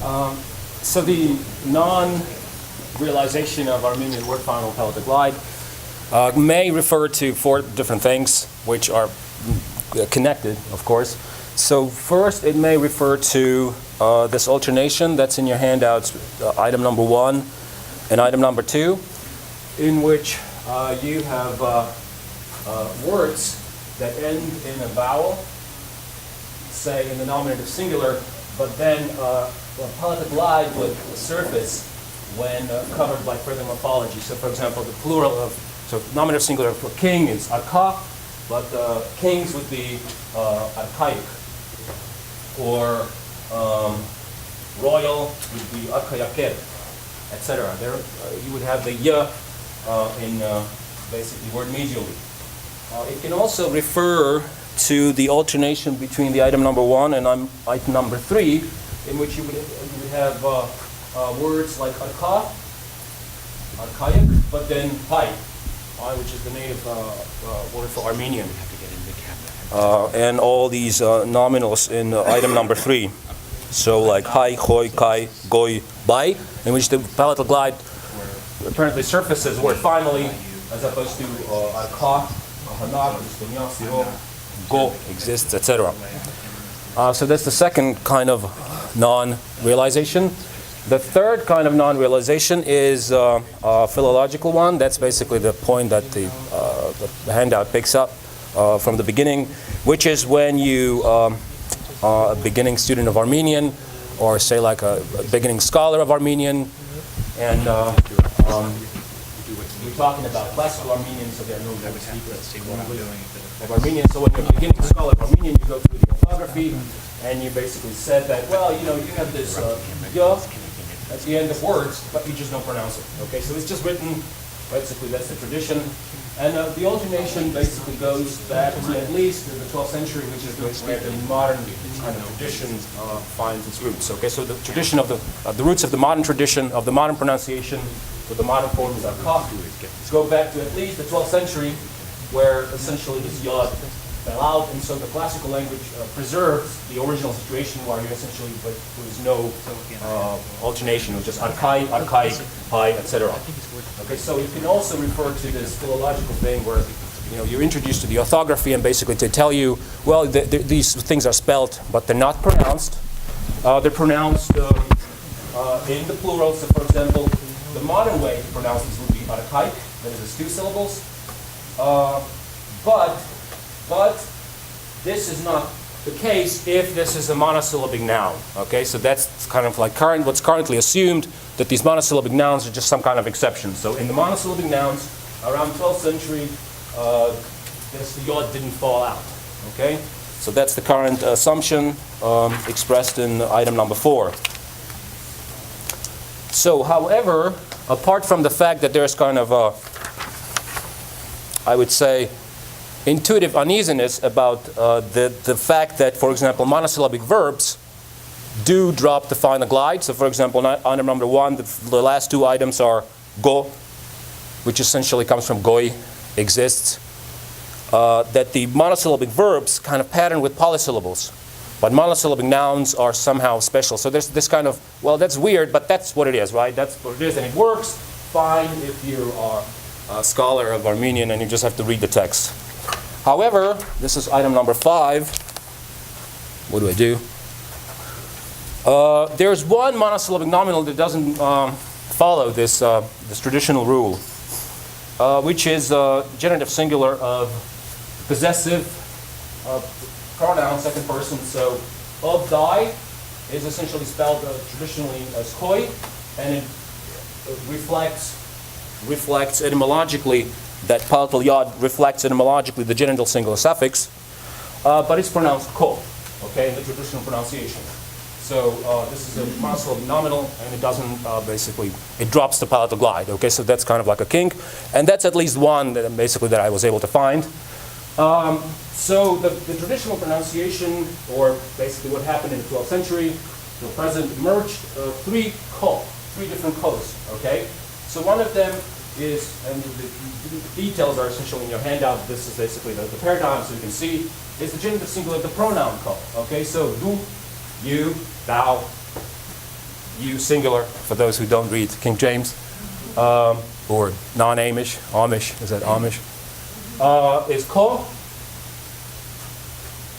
So the non-realization of Armenian word final palatal glide may refer to 4 different things, which are connected, of course. So first, it may refer to this alternation that's in your handouts, item number 1 and item number 2, in which you have words that end in a vowel, say in the nominative singular, but then the palatal glide would surface when covered by further morphology. So for example, the plural of, so nominative singular for king is arka, but kings would be archaic, or royal would be archayaker, etc. There you would have the ya in basically word medially. It can also refer to the alternation between the item number 1 and item number 3, in which you would have words like archa, archaic, but then pai, which is the native word for Armenian. And all these nominals in item number 3. So like hai, hoi, kai, goi, bai, in which the palatal glide apparently surfaces word finally, as opposed to arka, hanag, go exists, etc. So that's the second kind of non-realization. The third kind of non-realization is a philological one. That's basically the point that the handout picks up from the beginning, which is when you a beginning student of Armenian, or say like a beginning scholar of Armenian, and we're talking about classical Armenian, so there are no native speakers of Armenian. So when you're a beginning scholar of Armenian, you go through the orthography, and you basically said that, well, you have this ya at the end of words, but you just don't pronounce it. Okay, so it's just written, basically that's the tradition. And the alternation basically goes back to at least the 12th century, which is where the modern kind of tradition finds its roots. Okay, so the tradition of the roots of the modern tradition, of the modern pronunciation, with the modern forms are coffee, go back to at least the 12th century, where essentially this yod fell out, and so the classical language preserves the original situation where you essentially there was no alternation, it was just archaic, pi, etc. Okay, so it can also refer to this philological thing where you're introduced to the orthography and basically to tell you, well, these things are spelled, but they're not pronounced. They're pronounced in the plural. So, for example, the modern way to pronounce this would be archaic, that is 2 syllables. But this is not the case if this is a monosyllabic noun. Okay, so that's kind of like what's currently assumed, that these monosyllabic nouns are just some kind of exception. So in the monosyllabic nouns, around 12th century, this yod didn't fall out. Okay, so that's the current assumption expressed in item number 4. So, however, apart from the fact that there's kind of a, I would say, intuitive uneasiness about the fact that, for example, monosyllabic verbs do drop the final glide. So, for example, item number 1, the last 2 items are go, which essentially comes from goi, exists. That the monosyllabic verbs kind of pattern with polysyllables, but monosyllabic nouns are somehow special. So there's this kind of, well, that's weird, but that's what it is, right? That's what it is, and it works fine if you are a scholar of Armenian and you just have to read the text. However, this is item number 5. What do I do? There's one monosyllabic nominal that doesn't follow this traditional rule, which is genitive singular of possessive pronoun, second person. So, of die is essentially spelled traditionally as koi, and it reflects etymologically, that palatal yod reflects etymologically the genital singular suffix, but it's pronounced ko, okay, in the traditional pronunciation. So this is a monosyllabic nominal, and it doesn't basically, it drops the palatal glide, okay, so that's kind of like a kink, and that's at least one that basically that I was able to find. So the traditional pronunciation, or basically what happened in the 12th century till present, merged 3 different kos, okay? So one of them is, and the details are essentially in your handout, this is basically the paradigm, so you can see, is the genitive singular of the pronoun ko, okay? So du, you, thou, you singular, for those who don't read King James, or non-Amish, Amish, is that Amish? Is ko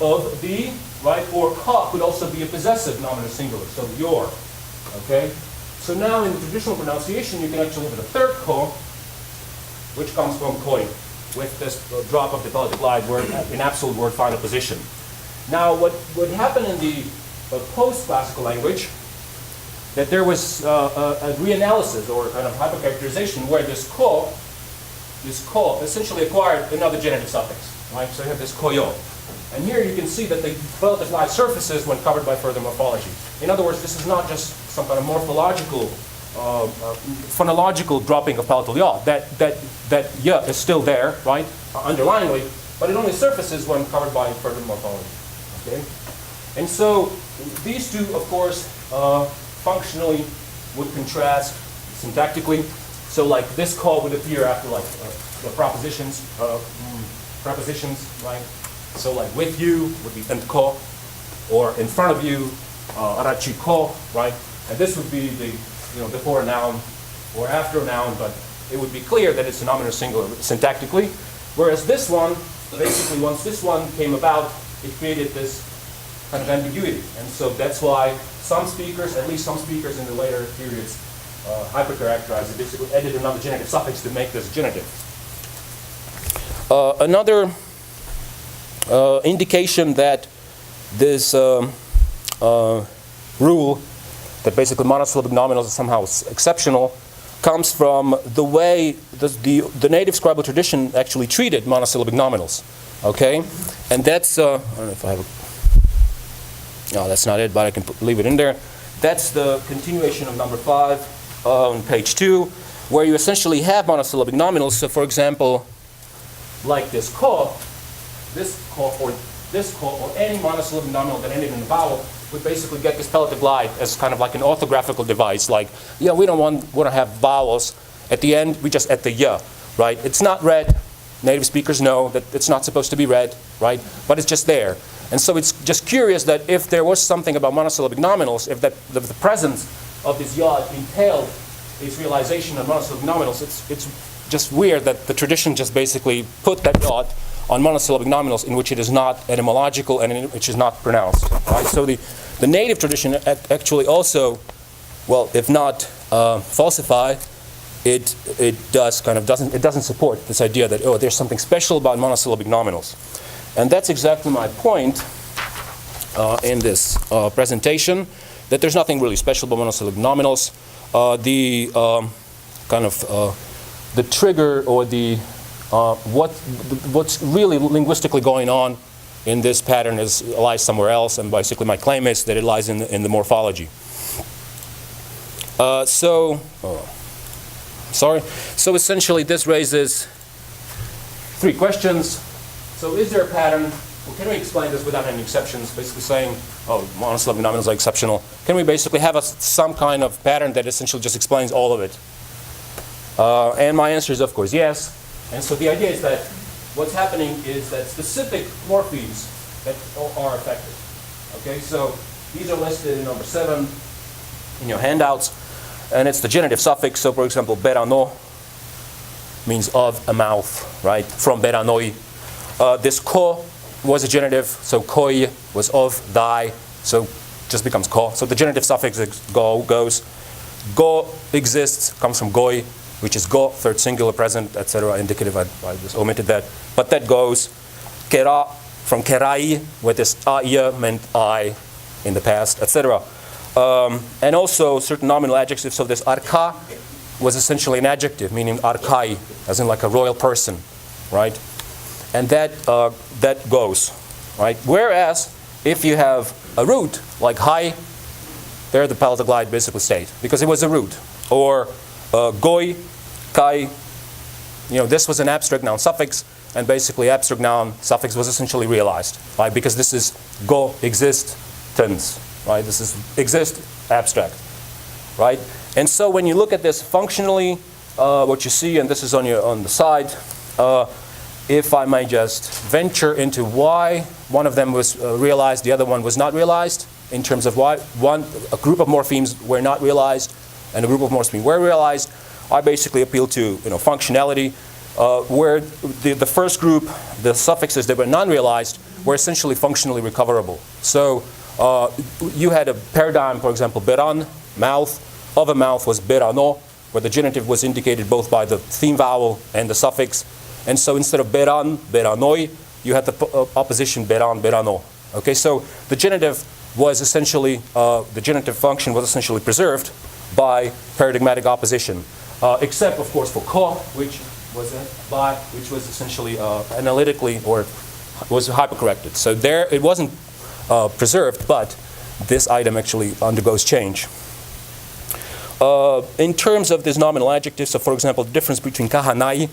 of the, right? Or ka could also be a possessive nominative singular, so your, okay? So now in traditional pronunciation, you can actually have a third ko, which comes from koi, with this drop of the palatal glide word in absolute word final position. Now, what happened in the post-classical language, that there was a reanalysis or kind of hypercharacterization where this ko essentially acquired another genitive suffix, right? So you have this koyo. And here you can see that the palatal glide surfaces when covered by further morphology. In other words, this is not just some kind of morphological, phonological dropping of palatal yaw. That ya is still there, right, underlyingly, but it only surfaces when covered by further morphology. Okay? And so these two, of course, functionally would contrast syntactically. So like this call would appear after like the prepositions, right? So like with you would be ent ko, or in front of you, arachi ko, right? And this would be the, before a noun or after a noun, but it would be clear that it's a nominative singular syntactically. Whereas this one, basically once this one came about, it created this kind of ambiguity. And so that's why some speakers, at least some speakers in the later periods, hypercharacterized it, basically added another genitive suffix to make this genitive. Another indication that this rule, that basically monosyllabic nominals are somehow exceptional, comes from the way the native scribal tradition actually treated monosyllabic nominals. Okay? And that's, I don't know if I have a, no, that's not it, but I can leave it in there. That's the continuation of number 5 on page 2, where you essentially have monosyllabic nominals. So for example, like this ko, or any monosyllabic nominal that ended in a vowel would basically get this palatal glide as kind of like an orthographical device. Like, yeah, we don't want to have vowels at the end, we just add the ya, right? It's not read. Native speakers know that it's not supposed to be read, right? But it's just there. And so it's just curious that if there was something about monosyllabic nominals, if the presence of this ya entailed its realization of monosyllabic nominals, it's just weird that the tradition just basically put that dot on monosyllabic nominals in which it is not etymological and in which is not pronounced. Right? So the native tradition actually also, well, if not falsify, it doesn't support this idea that, oh, there's something special about monosyllabic nominals. And that's exactly my point in this presentation, that there's nothing really special about monosyllabic nominals. The trigger or what's really linguistically going on in this pattern lies somewhere else, and basically my claim is that it lies in the morphology. So essentially this raises 3 questions. So is there a pattern? Well, can we explain this without any exceptions? Basically saying, oh, monosyllabic nominals are exceptional. Can we basically have some kind of pattern that essentially just explains all of it? And my answer is, of course, yes. And so the idea is that what's happening is that specific morphemes that are affected. Okay, so these are listed in number 7 in your handouts, and it's the genitive suffix. So, for example, berano means of a mouth, right? From beranoi. This ko was a genitive, so koi was of thy, so just becomes ko. So the genitive suffix goes. Go exists, comes from goi, which is go, third singular, present, etc., indicative. I just omitted that. But that goes. Kera, from kerai, where this aiya meant I in the past, etc. And also certain nominal adjectives. So this arka was essentially an adjective, meaning arkai, as in like a royal person, right? And that goes, right? Whereas if you have a root, like hai, there the palatal glide basically stayed, because it was a root. Or goi, kai, this was an abstract noun suffix, and basically abstract noun suffix was essentially realized, right? Because this is go, existence, right? This is exist, abstract, right? And so when you look at this functionally, what you see, and this is on the side, if I may just venture into why one of them was realized, the other one was not realized, in terms of why a group of morphemes were not realized and a group of morphemes were realized, I basically appeal to functionality, where the first group, the suffixes that were non-realized, were essentially functionally recoverable. So you had a paradigm, for example, beran, mouth, of a mouth was berano, where the genitive was indicated both by the theme vowel and the suffix. And so instead of beran, beranoi, you had the opposition beran, berano. Okay, so the genitive was essentially, the genitive function was essentially preserved by paradigmatic opposition. Except, of course, for ko, which was essentially analytically, or was hypercorrected. So there, it wasn't preserved, but this item actually undergoes change. In terms of this nominal adjective, so for example, the difference between kahanai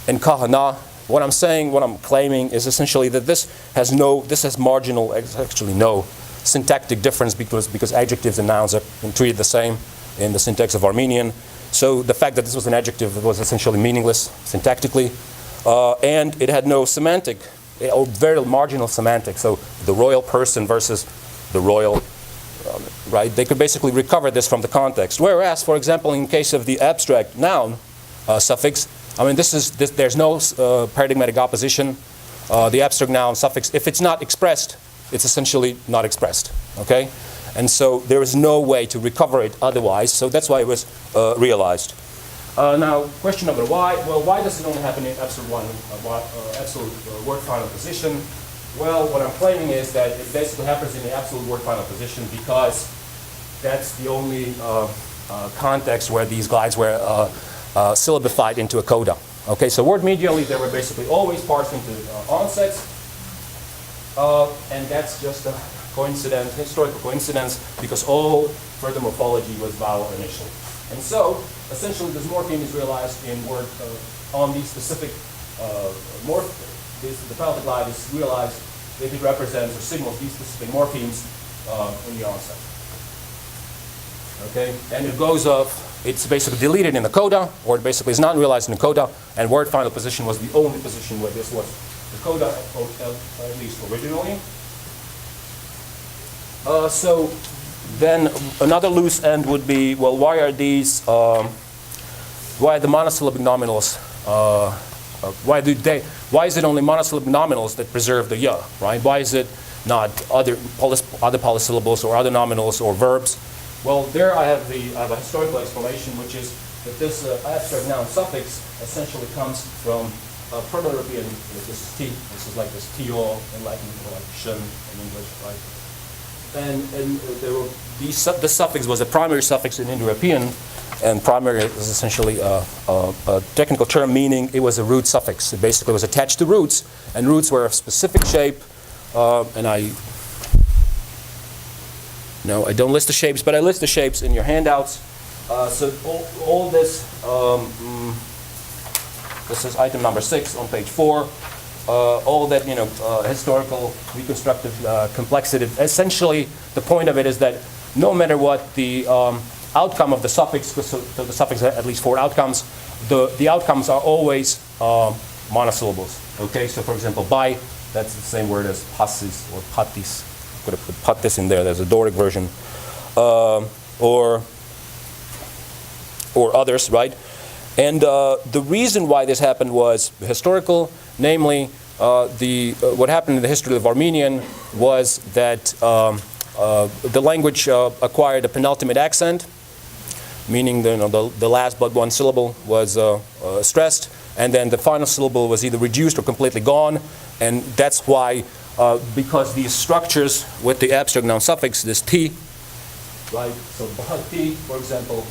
and kahana, what I'm claiming is essentially that this has marginal, actually no syntactic difference because adjectives and nouns are treated the same in the syntax of Armenian. So the fact that this was an adjective was essentially meaningless syntactically, and it had no semantic, or very marginal semantic. So the royal person versus the royal, right? They could basically recover this from the context. Whereas, for example, in case of the abstract noun suffix, I mean, there's no paradigmatic opposition. The abstract noun suffix, if it's not expressed, it's essentially not expressed. Okay, and so there is no way to recover it otherwise. So that's why it was realized. Now, question number why? Well, why does it only happen in absolute word final position? Well, what I'm claiming is that it basically happens in the absolute word final position because that's the only context where these glides were syllabified into a coda. Okay, so word medially, they were basically always parsed into onsets, and that's just a coincidence, historical coincidence, because all further morphology was vowel initial. And so, essentially, this morpheme is realized in word on these specific the palatal glide is realized if it represents or signals these specific morphemes in the onset. Okay, and it goes up. It's basically deleted in the coda, or it basically is not realized in the coda, and word final position was the only position where this was the coda, at least originally. So then another loose end would be, well, why are these, why are the monosyllabic nominals, why is it only monosyllabic nominals that preserve the ya, right? Why is it not other polysyllables or other nominals or verbs? Well, there I have a historical explanation, which is that this abstract noun suffix essentially comes from Proto-European. This is t. This is like this to in Latin, or like shun in English, right? And there were the suffix was a primary suffix in Indo-European, and primary is essentially a technical term meaning it was a root suffix. It basically was attached to roots, and roots were of specific shape, and No, I don't list the shapes, but I list the shapes in your handouts. So all this, this is item number 6 on page 4. All that, historical, reconstructive complexity. Essentially, the point of it is that no matter what the outcome of the suffix, so the suffix has at least 4 outcomes, the outcomes are always monosyllables. Okay, so for example, by, that's the same word as passis or patis. Could have put patis in there. There's a Doric version, or others, right? And the reason why this happened was historical, namely what happened in the history of Armenian was that the language acquired a penultimate accent, meaning the last but one syllable was stressed, and then the final syllable was either reduced or completely gone, and that's why. Because these structures with the abstract noun suffix, this t, right? So bahati, for example,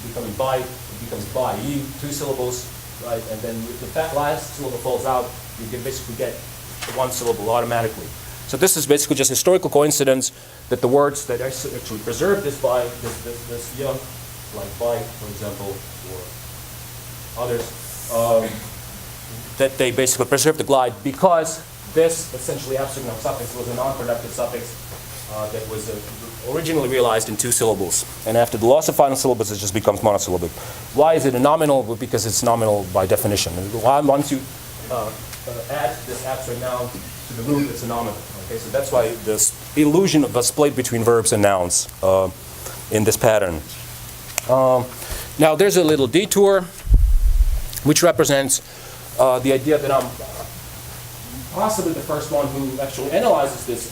becoming by, it becomes by, 2 syllables, right? And then if the last syllable falls out, you can basically get 1 syllable automatically. So this is basically just historical coincidence that the words that actually preserve this by, this young, like by, for example, or others, that they basically preserve the glide because this essentially abstract noun suffix was a non-productive suffix that was originally realized in 2 syllables. And after the loss of final syllables, it just becomes monosyllabic. Why is it a nominal? Well, because it's nominal by definition. Once you add this abstract noun to the root, it's a nominative. Okay, so that's why this illusion of a split between verbs and nouns in this pattern. Now there's a little detour which represents the idea that I'm possibly the first one who actually analyzes this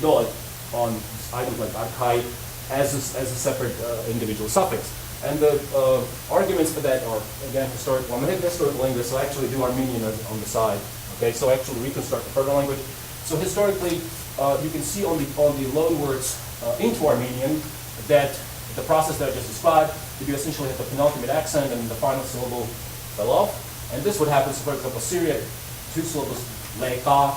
dot on items like archaic as a separate individual suffix. And the arguments for that are, again, historical. I'm a historical linguist, so I actually do Armenian on the side. Okay, so I actually reconstruct the proto language. So historically, you can see on the loan words into Armenian that the process that I just described, you essentially have the penultimate accent and the final syllable fell off. And this would happen, so for example, Syriac, two syllables, le'ka,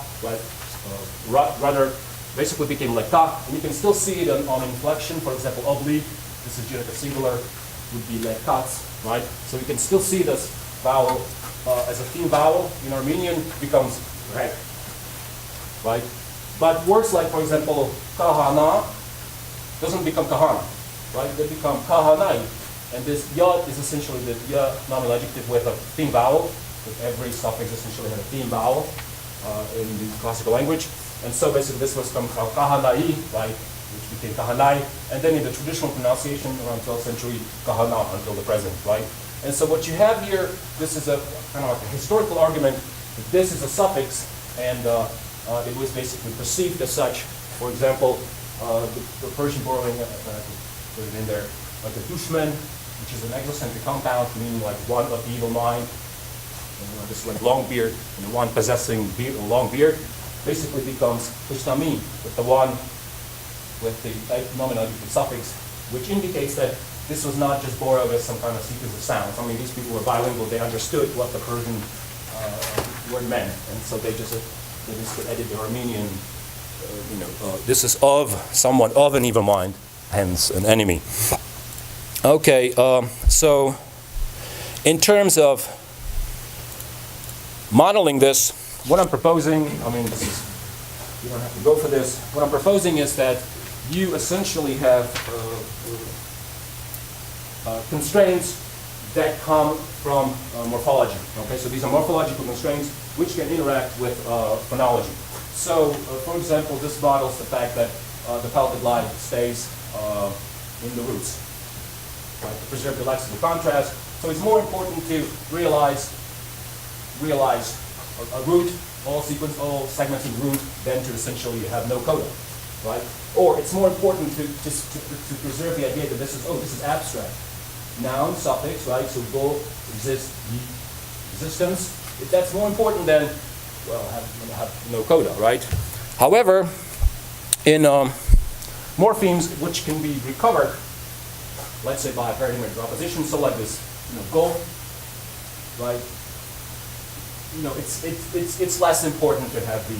right, rather basically became le'ka. And you can still see it on inflection, for example, oblique, this is genitive singular, would be le'kats, right? So you can still see this vowel as a theme vowel in Armenian becomes rek, right? But words like, for example, kahana doesn't become kahana, right? They become kahanai. And this yod is essentially the ya nominal adjective with a theme vowel. With every suffix essentially had a theme vowel in the classical language. And so basically this was from kahanai, right? Which became kahanai. And then in the traditional pronunciation around 12th century, kahana until the present, right? And so what you have here, this is a kind of like a historical argument that this is a suffix and it was basically perceived as such. For example, the Persian borrowing, put it in there, like a dushman, which is an exocentric compound, meaning like one of evil mind, and just like long beard, and the one possessing a long beard, basically becomes kushtami, with the one with the nominal suffix, which indicates that this was not just borrowed as some kind of sequence of sounds. I mean, these people were bilingual; they understood what the Persian word meant, and so they just added the Armenian. This is of someone of an evil mind, hence an enemy. Okay, so in terms of modeling this, what I'm proposing, I mean, this is, you don't have to go for this. What I'm proposing is that you essentially have constraints that come from morphology. Okay, so these are morphological constraints which can interact with phonology. So, for example, this models the fact that the palatal glide stays in the roots, right, to preserve the lexical contrast. So it's more important to realize a root, all segmenting root, than to essentially have no coda, right? Or it's more important to preserve the idea that this is abstract. Noun, suffix, right? So go, exist, existence. If that's more important than, well, have no coda, right? However, in morphemes which can be recovered, let's say by a paradigmatic proposition, so like this, go, right? It's less important to have the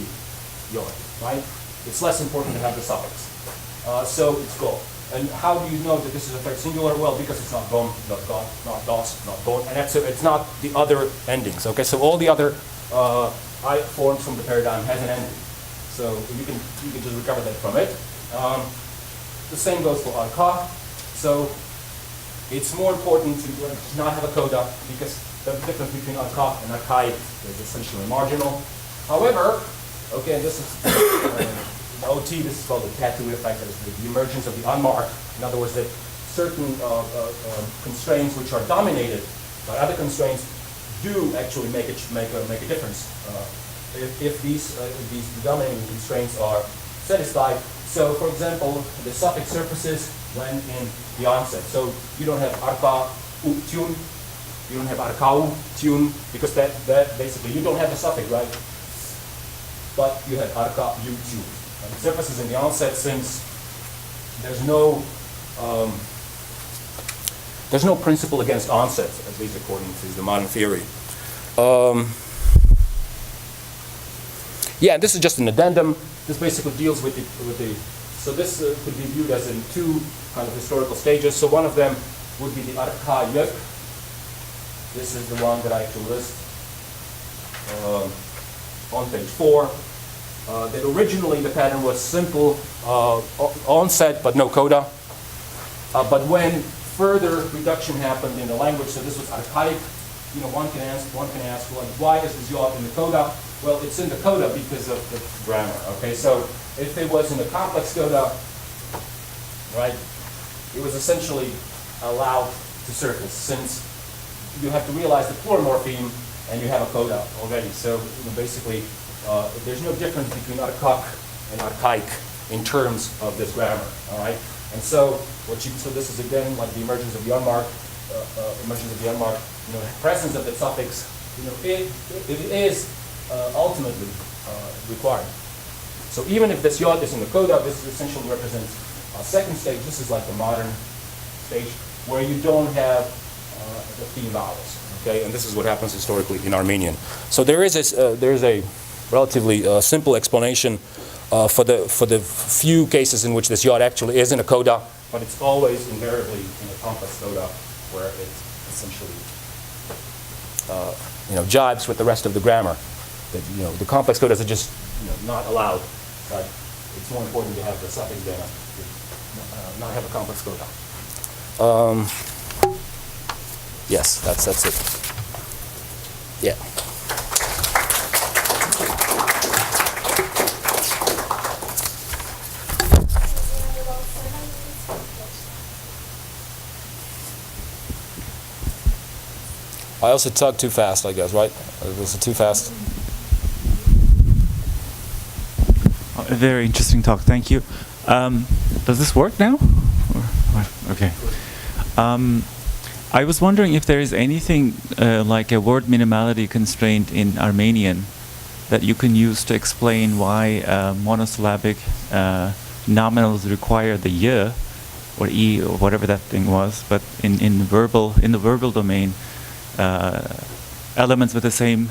yod, right? It's less important to have the suffix. So it's go. And how do you know that this is a third singular? Well, because it's not gon, not got, not dos, not gon, and it's not the other endings. Okay, so all the other forms from the paradigm has an ending. So you can just recover that from it. The same goes for arka. So it's more important to not have a coda because the difference between arka and archaic is essentially marginal. However, okay, this is the OT, this is called the tattoo effect, that is the emergence of the unmarked. In other words, that certain constraints which are dominated by other constraints do actually make a difference if these dominating constraints are satisfied. So, for example, the suffix surfaces when in the onset. So you don't have arka u tune, you don't have arkau tune, because that basically you don't have the suffix, right? But you have arka u tune. The surfaces in the onset, since there's no principle against onsets, at least according to the modern theory. Yeah, this is just an addendum. This basically deals with the. So this could be viewed as in two kind of historical stages. So one of them would be the archaic. This is the one that I actually list on page 4. That originally the pattern was simple onset but no coda. But when further reduction happened in the language, so this was archaic, one can ask, well, why is this yod in the coda? Well, it's in the coda because of the grammar. Okay, so if it was in a complex coda, right, it was essentially allowed to surface, since you have to realize the plural morpheme and you have a coda already. So basically, there's no difference between archaic and archaic in terms of this grammar. All right, and so so this is again like the emergence of the unmarked, presence of the suffix. It is ultimately required. So even if this yod is in the coda, this essentially represents a second stage. This is like the modern stage where you don't have the theme vowels. Okay, and this is what happens historically in Armenian. So there is a relatively simple explanation for the few cases in which this yod actually is in a coda, but it's always invariably in a complex coda where it essentially jibes with the rest of the grammar. That the complex codas are just not allowed, but it's more important to have the suffix than not have a complex coda. Yes, that's it. Yeah. I also talked too fast, I guess, right? Was it too fast? A very interesting talk, thank you. Does this work now? Okay. I was wondering if there is anything like a word minimality constraint in Armenian that you can use to explain why monosyllabic nominals require the y or e or whatever that thing was, but in the verbal domain, elements with the same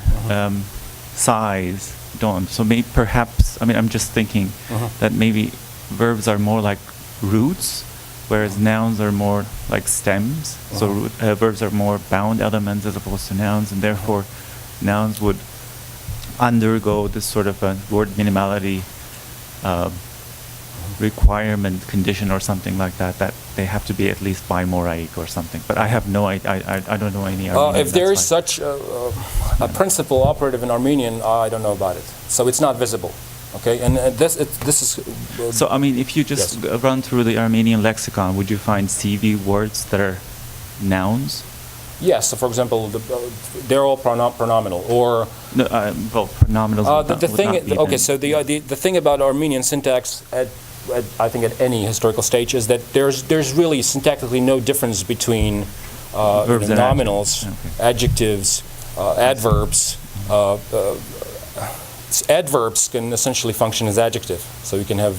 size don't. So maybe perhaps, I'm just thinking that maybe verbs are more like roots, whereas nouns are more like stems. So verbs are more bound elements as opposed to nouns, and therefore nouns would undergo this sort of a word minimality requirement condition or something like that, that they have to be at least bimoraic or something. But I have no idea. I don't know any Armenian. If there is such a principle operative in Armenian, I don't know about it. So it's not visible. Okay, and this is. So if you just run through the Armenian lexicon, would you find CV words that are nouns? Yes. So, for example, they're all pronominal, or pronominals. The thing. Okay. So the thing about Armenian syntax I think at any historical stage is that there's really syntactically no difference between nominals, adjectives, adverbs. Adverbs can essentially function as adjective. So you can have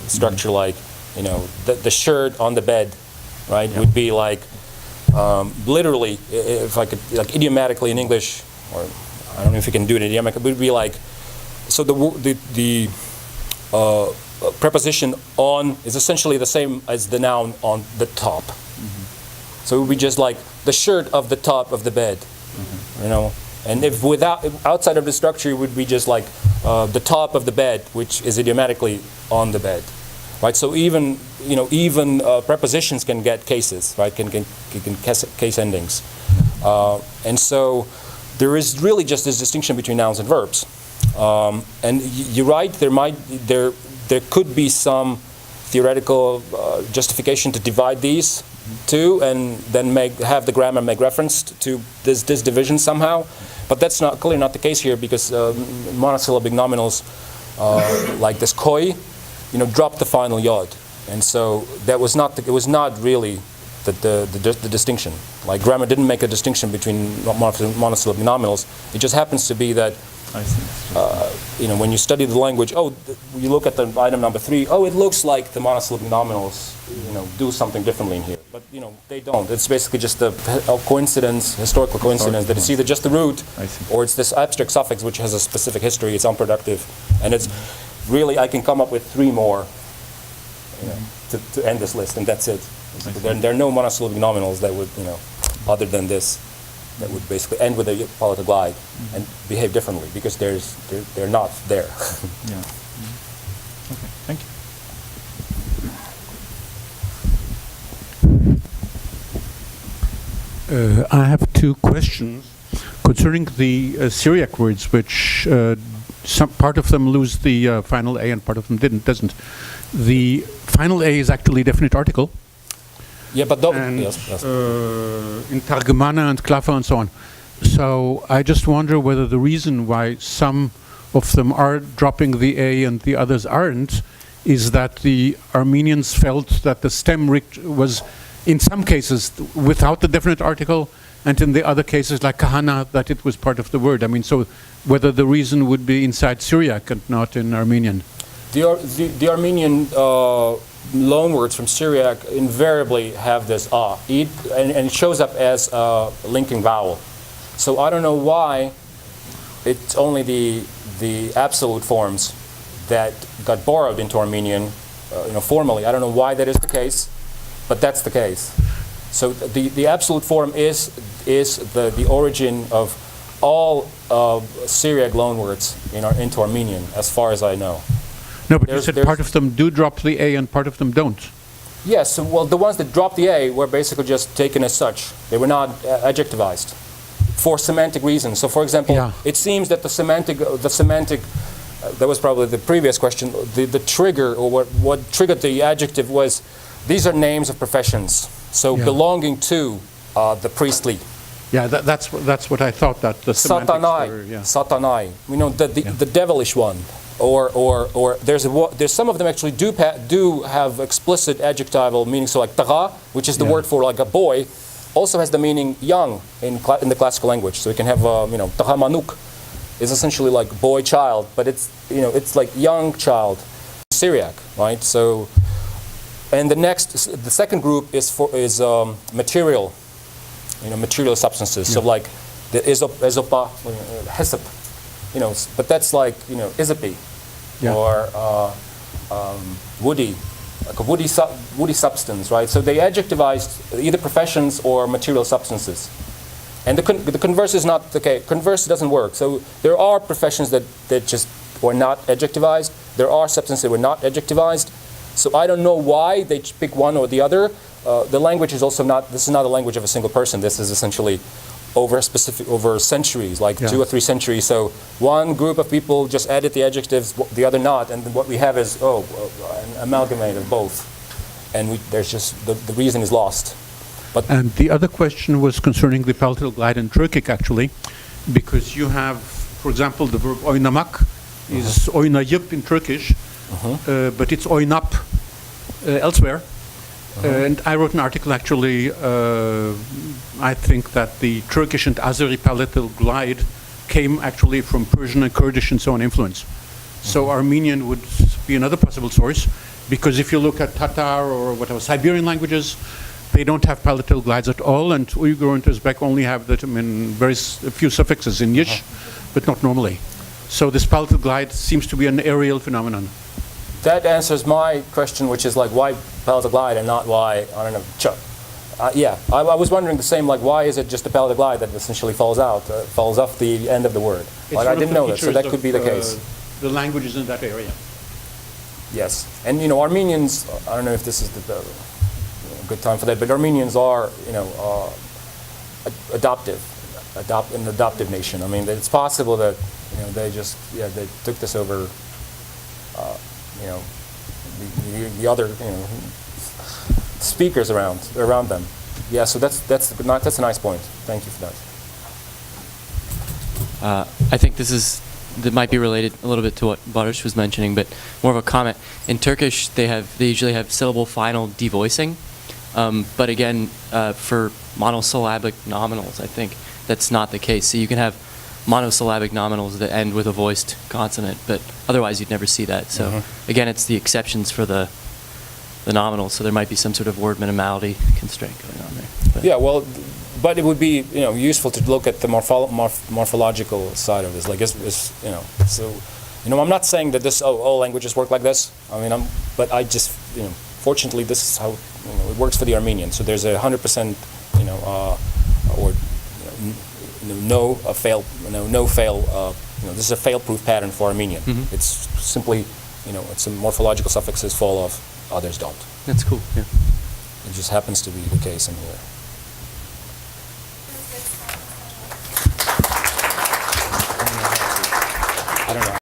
structure like the shirt on the bed, right? Would be like literally, if I could, like idiomatically in English, or I don't know if you can do it idiomatically, it would be like, so the preposition on is essentially the same as the noun on the top. So it would be just like the shirt of the top of the bed, and if outside of the structure, it would be just like the top of the bed, which is idiomatically on the bed, right? So even prepositions can get cases, right? Can case endings, and so there is really just this distinction between nouns and verbs. And you're right. There could be some theoretical justification to divide these two, and then have the grammar make reference to this division somehow. But that's clearly not the case here, because monosyllabic nominals like this koi, drop the final yod, and so that was not. It was not really the distinction. Like grammar didn't make a distinction between monosyllabic nominals. It just happens to be that. I see. When you study the language, you look at the item number 3. It looks like the monosyllabic nominals, do something differently in here, but they don't. It's basically just a coincidence, historical coincidence, that it's either just the root, or it's this abstract suffix which has a specific history. It's unproductive, and it's really I can come up with 3 more, to end this list, and that's it. There are no monosyllabic nominals that would, other than this, that would basically end with a palatal glide and behave differently, because they're not there. Yeah. Okay. Thank you. I have 2 questions. concerning the Syriac words, which some part of them lose the final A and part of them doesn't. The final A is actually a definite article. Yeah, but Yes. In Targumana and Klafa and so on. So I just wonder whether the reason why some of them are dropping the A and the others aren't is that the Armenians felt that the stem was, in some cases, without the definite article, and in the other cases, like kahana, that it was part of the word. I mean, so whether the reason would be inside Syriac and not in Armenian. The Armenian loan words from Syriac invariably have this and it shows up as a linking vowel. So I don't know why it's only the absolute forms that got borrowed into Armenian, formally. I don't know why that is the case, but that's the case. So the absolute form is the origin of all Syriac loanwords into Armenian, as far as I know. No, but you said part of them do drop the A and part of them don't. Yes, well, the ones that dropped the A were basically just taken as such. They were not adjectivized for semantic reasons. So, for example, it seems that the semantic, that was probably the previous question, the trigger, or what triggered the adjective was, these are names of professions, so belonging to the priestly. Yeah, that's what I thought, that the semantics were, Satanai, the devilish one, or there's some of them actually do have explicit adjectival meaning. So like tara, which is the word for like a boy, also has the meaning young in the classical language. So we can have tara manuk is essentially like boy child, but it's like young child, Syriac, right? So, and the second group is material, material substances. So like the ezopa, hesep, but that's like isope, or woody, like a woody substance, right? So they adjectivized either professions or material substances. And the converse is not the case. Converse doesn't work. So there are professions that just were not adjectivized. There are substances that were not adjectivized. So I don't know why they pick one or the other. The language is also not. This is not a language of a single person. This is essentially over centuries, like 2 or 3 centuries. So one group of people just added the adjectives, the other not, and what we have is an amalgamate of both. And there's just the reason is lost. And the other question was concerning the palatal glide in Turkic, actually, because you have, for example, the verb oynamak is oynayıp in Turkish, but it's oynap elsewhere. And I wrote an article, actually, I think that the Turkish and Azeri palatal glide came actually from Persian and Kurdish and so on influence. So Armenian would be another possible source, because if you look at Tatar or whatever Siberian languages, they don't have palatal glides at all, and Uyghur and Uzbek only have that, very few suffixes in Yish, but not normally. So this palatal glide seems to be an aerial phenomenon. That answers my question, which is like, why palatal glide and not why, I don't know, ch? I was wondering the same, like, why is it just the palatal glide that essentially falls off the end of the word? Like, I didn't know that, so that could be the case. The languages in that area. Yes, and Armenians, I don't know if this is the good time for that, but Armenians are, an adoptive nation. I mean, it's possible that, they just, they took this over, the other, speakers around them. Yeah, so that's a nice point. Thank you for that. I think that might be related a little bit to what Barış was mentioning, but more of a comment. In Turkish, they usually have syllable final devoicing. But again, for monosyllabic nominals, I think that's not the case. So you can have monosyllabic nominals that end with a voiced consonant, but otherwise you'd never see that. So again, it's the exceptions for the nominals. So there might be some sort of word minimality constraint going on there. But yeah, well, but it would be useful to look at the morphological side of this. Like, so I'm not saying that all languages work like this. I mean, but I just fortunately, this is how it works for the Armenian. So there's 100%, or no fail. This is a fail-proof pattern for Armenian. It's simply, some morphological suffixes fall off, others don't. that's cool. Yeah. It just happens to be the case in here.